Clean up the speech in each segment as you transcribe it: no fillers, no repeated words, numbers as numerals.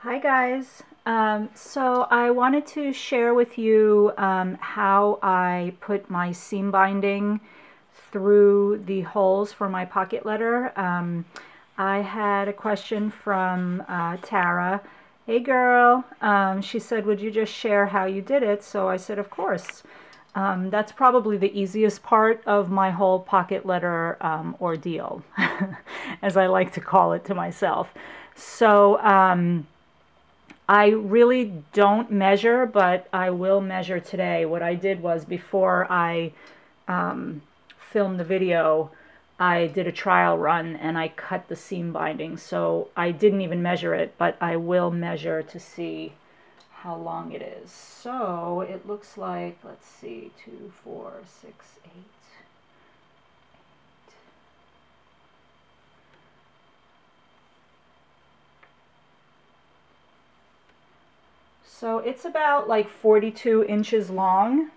Hi guys. So I wanted to share with you how I put my seam binding through the holes for my pocket letter. I had a question from Tara. Hey girl, she said, would you just share how you did it? So I said, of course. That's probably the easiest part of my whole pocket letter ordeal, as I like to call it to myself. So I really don't measure, but I will measure today. What I did was before I filmed the video, I did a trial run and I cut the seam binding. So I didn't even measure it, but I will measure to see how long it is. So it looks like, let's see, 2, 4, 6, 8. So it's about like 42 inches long.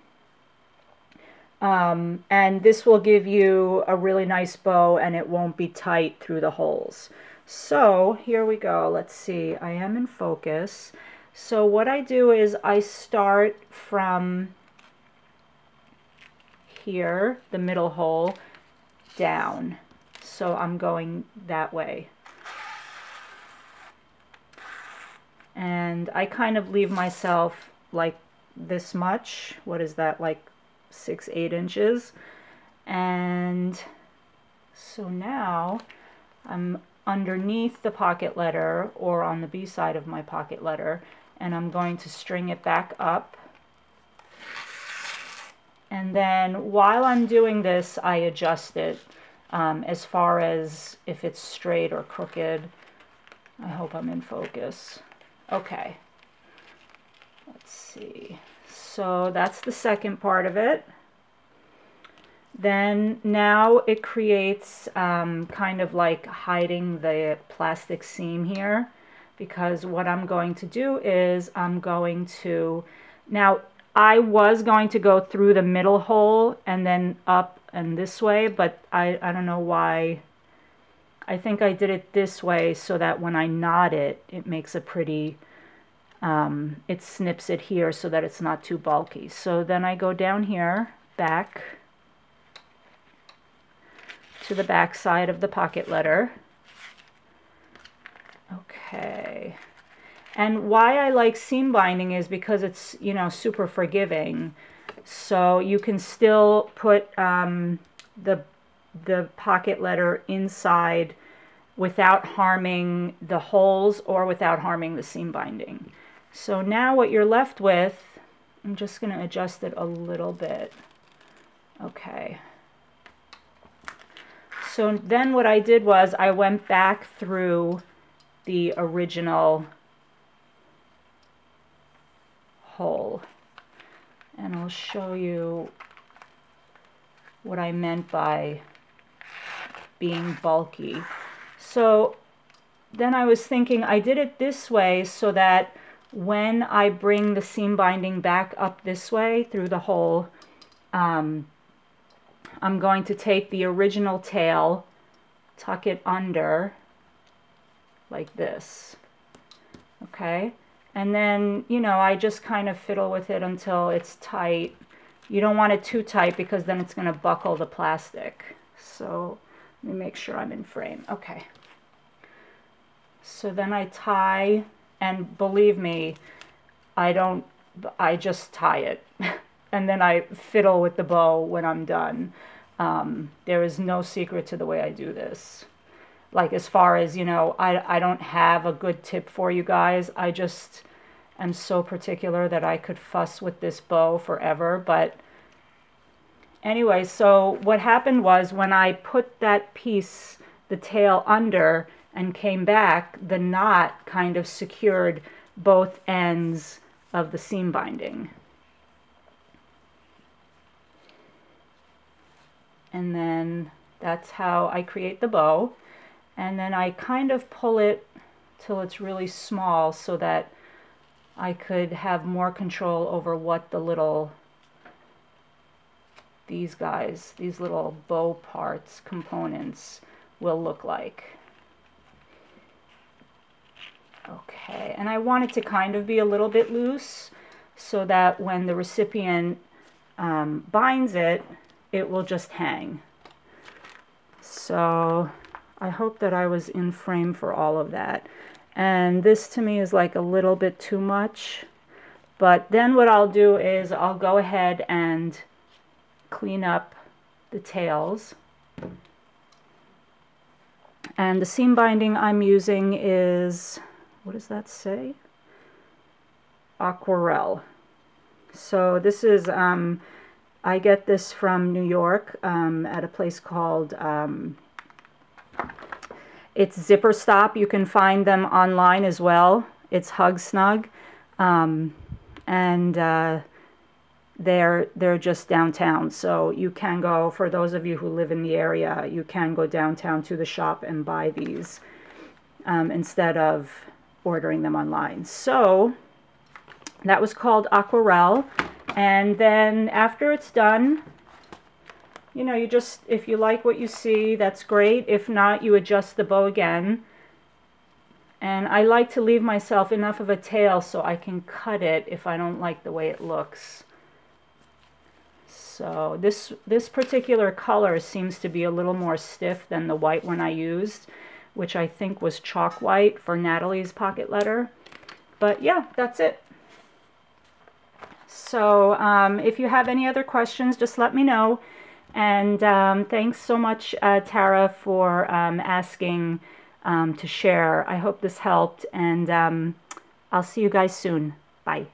And this will give you a really nice bow and it won't be tight through the holes. So here we go. Let's see. I am in focus. So what I do is I start from here, the middle hole, down. So I'm going that way. And I kind of leave myself like this much. What is that, like 6, 8 inches? And so now I'm underneath the pocket letter, or on the B side of my pocket letter, and I'm going to string it back up. And then while I'm doing this, I adjust it as far as if it's straight or crooked. I hope I'm in focus. Okay, let's see. So that's the second part of it. Then now it creates kind of like hiding the plastic seam here, because what I'm going to do is I'm going to, now I was going to go through the middle hole and then up and this way, but I don't know why. I think I did it this way so that when I knot it, it makes a pretty, it snips it here so that it's not too bulky. So then I go down here, back to the back side of the pocket letter. Okay. And why I like seam binding is because it's, you know, super forgiving. So you can still put the pocket letter inside without harming the holes or without harming the seam binding. So now what you're left with, I'm just going to adjust it a little bit. Okay. So then what I did was I went back through the original hole, and I'll show you what I meant by being bulky. So then I was thinking I did it this way so that when I bring the seam binding back up this way through the hole, I'm going to take the original tail, tuck it under like this, okay? And then, you know, I just kind of fiddle with it until it's tight. You don't want it too tight because then it's going to buckle the plastic. So let me make sure I'm in frame. Okay. So then I tie, and believe me, I just tie it. And then I fiddle with the bow when I'm done. There is no secret to the way I do this. Like, as far as, you know, I don't have a good tip for you guys. I just am so particular that I could fuss with this bow forever. But anyway, so what happened was when I put that piece, the tail, under and came back, the knot kind of secured both ends of the seam binding. And then that's how I create the bow. And then I kind of pull it till it's really small so that I could have more control over what the little, these guys, these little bow parts, components, will look like. Okay, and I want it to kind of be a little bit loose so that when the recipient binds it, it will just hang. So I hope that I was in frame for all of that. And this to me is like a little bit too much. But then what I'll do is I'll go ahead and clean up the tails. And the seam binding I'm using is, what does that say? Aquarelle. So this is, I get this from New York at a place called, it's Zipper Stop. You can find them online as well. It's Hug Snug. And they're just downtown, so you can go, for those of you who live in the area, you can go downtown to the shop and buy these instead of ordering them online. So that was called Aquarelle. And then after it's done, you know, you just, if you like what you see, that's great. If not, you adjust the bow again. And I like to leave myself enough of a tail so I can cut it if I don't like the way it looks. So this particular color seems to be a little more stiff than the white one I used, which I think was chalk white for Natalie's pocket letter. But yeah, that's it. So if you have any other questions, just let me know. And thanks so much, Tara, for asking to share. I hope this helped, and I'll see you guys soon. Bye.